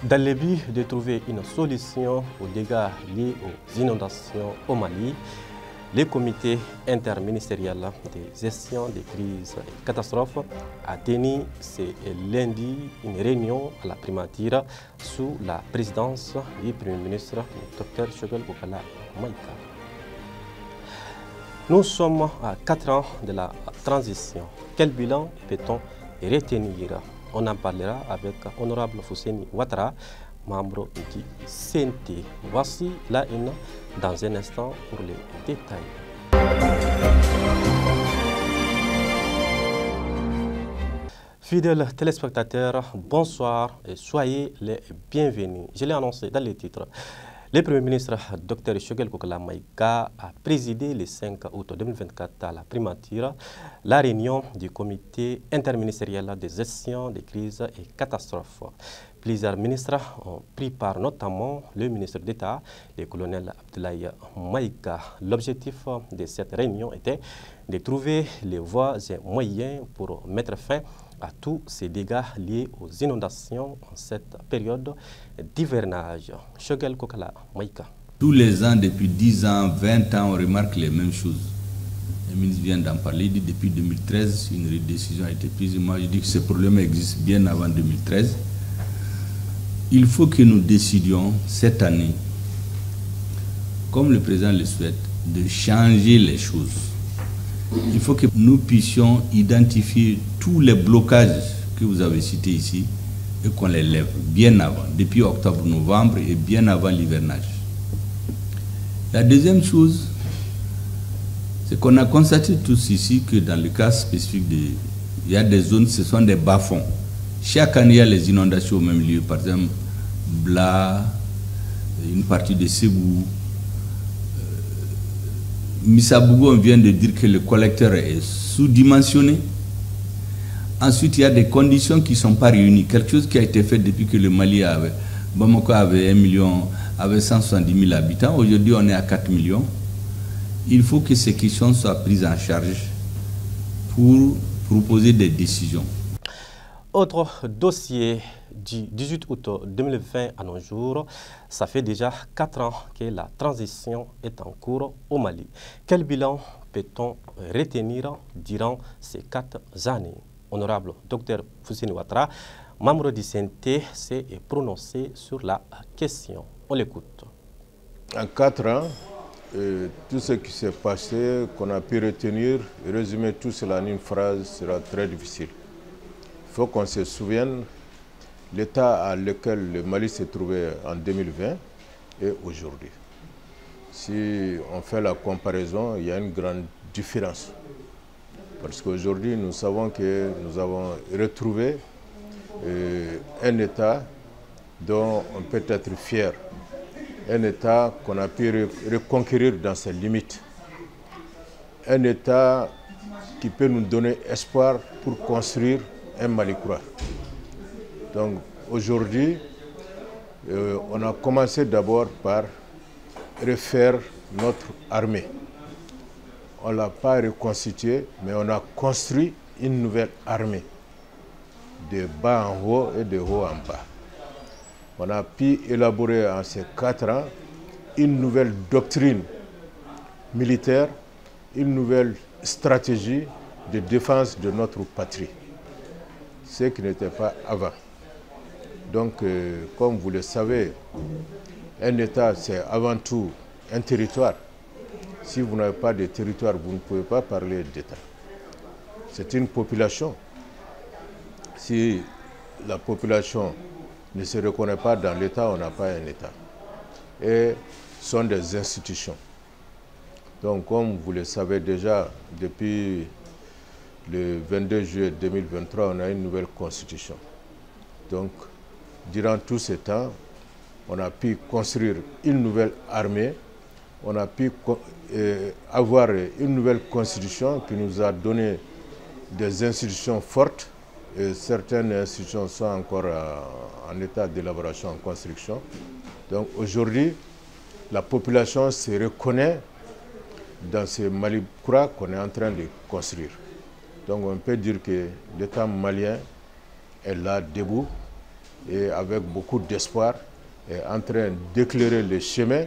Dans le but de trouver une solution aux dégâts liés aux inondations au Mali, le comité interministériel de gestion des crises et catastrophes a tenu ce lundi une réunion à la primature sous la présidence du Premier ministre, Dr Choguel Kokala Maïga. Nous sommes à 4 ans de la transition. Quel bilan peut-on retenir? On en parlera avec Honorable Fouseni Ouattara, membre du CNT. Voici la une dans un instant pour les détails. Fidèles téléspectateurs, bonsoir et soyez les bienvenus. Je l'ai annoncé dans les titres. Le Premier ministre Dr Choguel Kokala Maïga a présidé le 5 août 2024 à la primature la réunion du comité interministériel de gestion des crises et catastrophes. Plusieurs ministres ont pris part, notamment le ministre d'État, le colonel Abdoulaye Maïga. L'objectif de cette réunion était de trouver les voies et moyens pour mettre fin à tous ces dégâts liés aux inondations en cette période d'hivernage. Choguel Kokala Maïga. Tous les ans, depuis 10 ans, 20 ans, on remarque les mêmes choses. Le ministre vient d'en parler, il dit depuis 2013, une décision a été prise. Moi, je dis que ce problème existe bien avant 2013. Il faut que nous décidions cette année, comme le président le souhaite, de changer les choses. Il faut que nous puissions identifier tous les blocages que vous avez cités ici et qu'on les lève bien avant, depuis octobre-novembre et bien avant l'hivernage. La deuxième chose, c'est qu'on a constaté tous ici que dans le cas spécifique, il y a des zones, ce sont des bas-fonds. Chaque année, il y a les inondations au même lieu, par exemple, Bla, une partie de Ségou. Missabougou, on vient de dire que le collecteur est sous-dimensionné. Ensuite, il y a des conditions qui ne sont pas réunies. Quelque chose qui a été fait depuis que le Mali avait, Bamako avait 1 million, avait 170 000 habitants. Aujourd'hui, on est à 4 millions. Il faut que ces questions soient prises en charge pour proposer des décisions. Autre dossier du 18 août 2020 à nos jours, ça fait déjà 4 ans que la transition est en cours au Mali. Quel bilan peut-on retenir durant ces 4 années? Honorable Dr Fouseni Ouattara, membre du CNT, s'est prononcé sur la question. On l'écoute. En 4 ans, tout ce qui s'est passé, qu'on a pu retenir, résumer tout cela en une phrase sera très difficile. Il faut qu'on se souvienne l'état à lequel le Mali s'est trouvé en 2020 et aujourd'hui. Si on fait la comparaison, il y a une grande différence. Parce qu'aujourd'hui, nous savons que nous avons retrouvé un état dont on peut être fier. Un état qu'on a pu reconquérir dans ses limites. Un état qui peut nous donner espoir pour construire un Mali croix. Donc aujourd'hui, on a commencé d'abord par refaire notre armée. On ne l'a pas reconstituée, mais on a construit une nouvelle armée, de bas en haut et de haut en bas. On a pu élaborer en ces 4 ans une nouvelle doctrine militaire, une nouvelle stratégie de défense de notre patrie, ce qui n'était pas avant. Donc, comme vous le savez, un État, c'est avant tout un territoire. Si vous n'avez pas de territoire, vous ne pouvez pas parler d'État. C'est une population. Si la population ne se reconnaît pas dans l'État, on n'a pas un État. Et ce sont des institutions. Donc, comme vous le savez déjà, depuis le 22 juillet 2023, on a une nouvelle constitution. Donc, durant tout ce temps, on a pu construire une nouvelle armée, on a pu avoir une nouvelle constitution qui nous a donné des institutions fortes. Et certaines institutions sont encore en état d'élaboration, en construction. Donc aujourd'hui, la population se reconnaît dans ce Mali croix qu'on est en train de construire. Donc on peut dire que l'État malien est là debout et avec beaucoup d'espoir est en train d'éclairer le chemin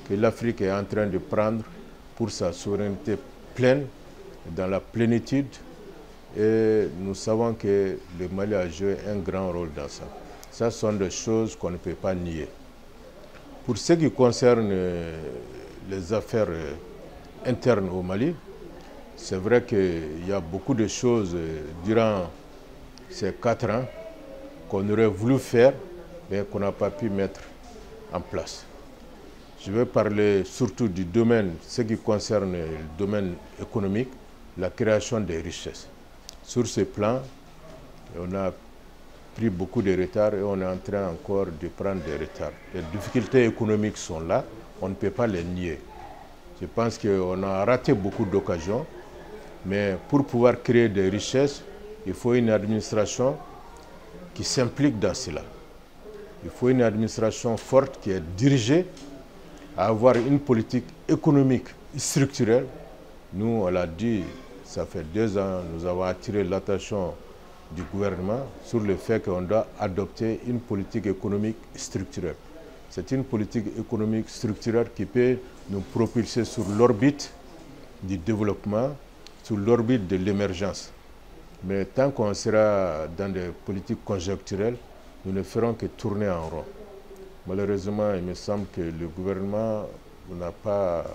que l'Afrique est en train de prendre pour sa souveraineté pleine, dans la plénitude. Et nous savons que le Mali a joué un grand rôle dans ça. Ça sont des choses qu'on ne peut pas nier. Pour ce qui concerne les affaires internes au Mali, c'est vrai qu'il y a beaucoup de choses durant ces 4 ans qu'on aurait voulu faire, mais qu'on n'a pas pu mettre en place. Je vais parler surtout du domaine, ce qui concerne le domaine économique, la création des richesses. Sur ce plan, on a pris beaucoup de retard et on est en train encore de prendre des retards. Les difficultés économiques sont là, on ne peut pas les nier. Je pense qu'on a raté beaucoup d'occasions, mais pour pouvoir créer des richesses, il faut une administration qui s'implique dans cela. Il faut une administration forte qui est dirigée à avoir une politique économique structurelle. Nous, on l'a dit, ça fait 2 ans, nous avons attiré l'attention du gouvernement sur le fait qu'on doit adopter une politique économique structurelle. C'est une politique économique structurelle qui peut nous propulser sur l'orbite du développement, sur l'orbite de l'émergence. Mais tant qu'on sera dans des politiques conjoncturelles, nous ne ferons que tourner en rond. Malheureusement, il me semble que le gouvernement n'a pas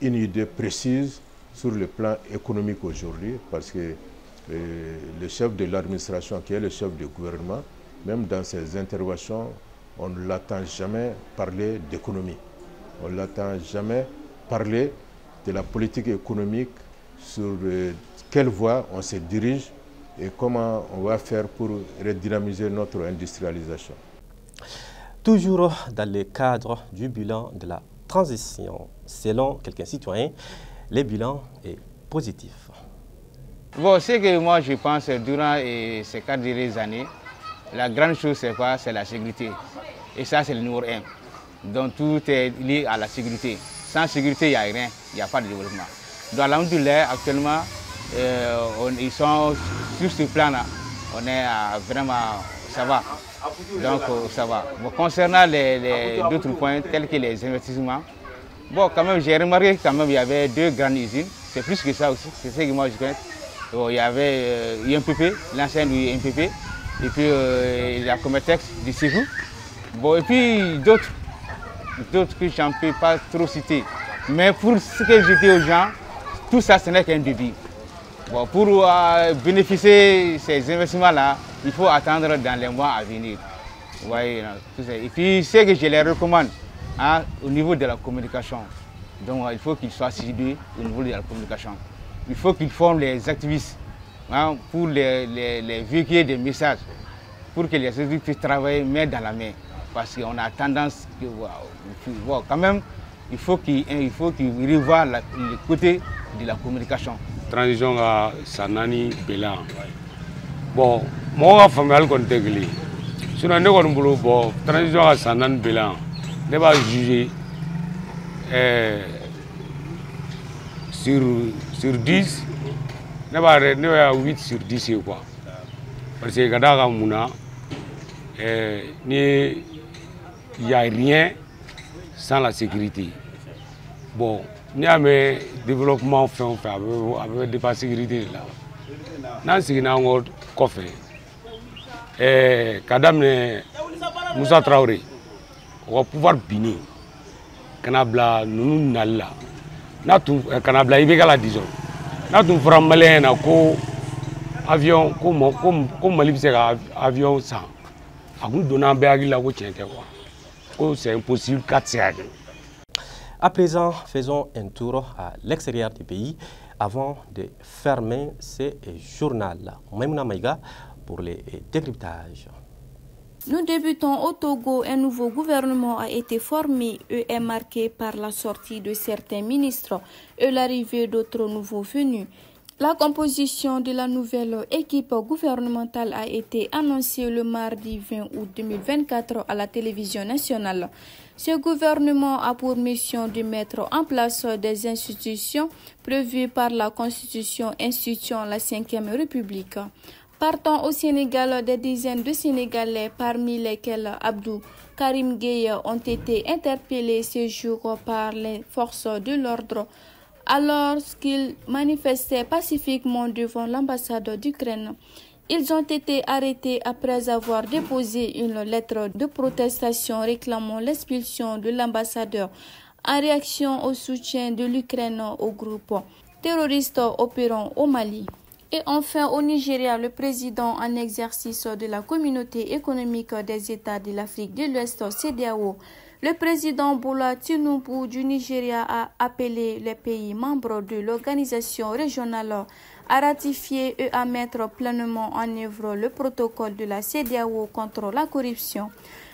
une idée précise sur le plan économique aujourd'hui, parce que le chef de l'administration, qui est le chef du gouvernement, même dans ses interventions, on ne l'attend jamais parler d'économie. On ne l'attend jamais parler de la politique économique, sur quelle voie on se dirige et comment on va faire pour redynamiser notre industrialisation. Toujours dans le cadre du bilan de la transition, selon quelqu'un citoyen, le bilan est positif. Bon, ce que moi je pense durant ces 4 dernières années, la grande chose c'est quoi? C'est la sécurité. Et ça c'est le numéro 1. Donc tout est lié à la sécurité. Sans sécurité, il n'y a rien, il n'y a pas de développement. Dans l'Alhamdoulilah, actuellement, ils sont sur ce plan-là. On est vraiment, ça va. Donc ça va. Bon, concernant d'autres points tels que les investissements, bon, quand même, j'ai remarqué quand même il y avait 2 grandes usines. C'est plus que ça aussi. C'est ce que moi je connais. Bon, il y avait IMPP, l'ancienne IMPP, et puis la Cometex du Ségou. Bon, et puis d'autres que je ne peux pas trop citer. Mais pour ce que je dis aux gens, tout ça, ce n'est qu'un début. Bon, pour bénéficier de ces investissements-là, il faut attendre dans les mois à venir. Ouais, et puis, ce que je les recommande hein, au niveau de la communication, donc il faut qu'ils soient assidus au niveau de la communication. Il faut qu'ils forment les activistes hein, pour les véhiculer des messages, pour que les activistes puissent travailler main dans la main. Parce qu'on a tendance, wow, quand même, il faut qu'ils revoient le côté de la communication. Transition à Sanani Bélan. Bon, moi, je suis en train sinon, bon, transition à Sanani Bélan, je vais juger sur 10, je vais 8 sur 10. Quoi. Parce que Gadara Mouna, il n'y a rien sans la sécurité. Bon, il y a un développement fait avec de la sécurité là. Dans ce qui est en coffre, Kadam Moussa Traoré, on va pouvoir biner. Kanabla nous nalla. Natu Kanabla ibegala disons. Natu framalé na ko avion comme Mali c'est avion sans. A nous donnant béagi la route quoi. C'est impossible 4 ans. À présent, faisons un tour à l'extérieur du pays avant de fermer ce journal. Maïmouna Maïga pour les décryptages. Nous débutons au Togo. Un nouveau gouvernement a été formé et est marqué par la sortie de certains ministres et l'arrivée d'autres nouveaux venus. La composition de la nouvelle équipe gouvernementale a été annoncée le mardi 20 août 2024 à la télévision nationale. Ce gouvernement a pour mission de mettre en place des institutions prévues par la Constitution instituant la 5e République. Partant au Sénégal, des dizaines de Sénégalais, parmi lesquels Abdou Karim Gueye, ont été interpellés ce jour par les forces de l'ordre alors qu'ils manifestaient pacifiquement devant l'ambassade d'Ukraine. Ils ont été arrêtés après avoir déposé une lettre de protestation réclamant l'expulsion de l'ambassadeur en réaction au soutien de l'Ukraine au groupe terroriste opérant au Mali. Et enfin, au Nigeria, le président en exercice de la communauté économique des États de l'Afrique de l'Ouest, CEDEAO, le président Bola Tinubu du Nigeria a appelé les pays membres de l'organisation régionale à ratifier et à mettre pleinement en œuvre le protocole de la CEDEAO contre la corruption.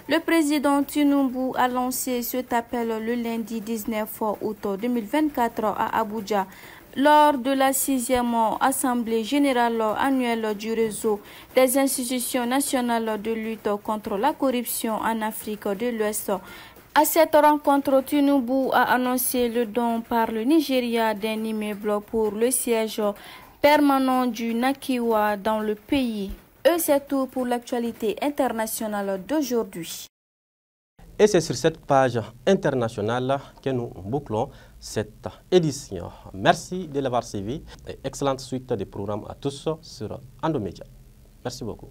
Le président Tinubu a lancé cet appel le lundi 19 août 2024 à Abuja lors de la 6e Assemblée générale annuelle du réseau des institutions nationales de lutte contre la corruption en Afrique de l'Ouest. À cette rencontre, Tinubu a annoncé le don par le Nigeria d'un immeuble pour le siège permanent du Nakiwa dans le pays. Et c'est tout pour l'actualité internationale d'aujourd'hui. Et c'est sur cette page internationale que nous bouclons cette édition. Merci de l'avoir suivi et excellente suite des programmes à tous sur Andomédia. Merci beaucoup.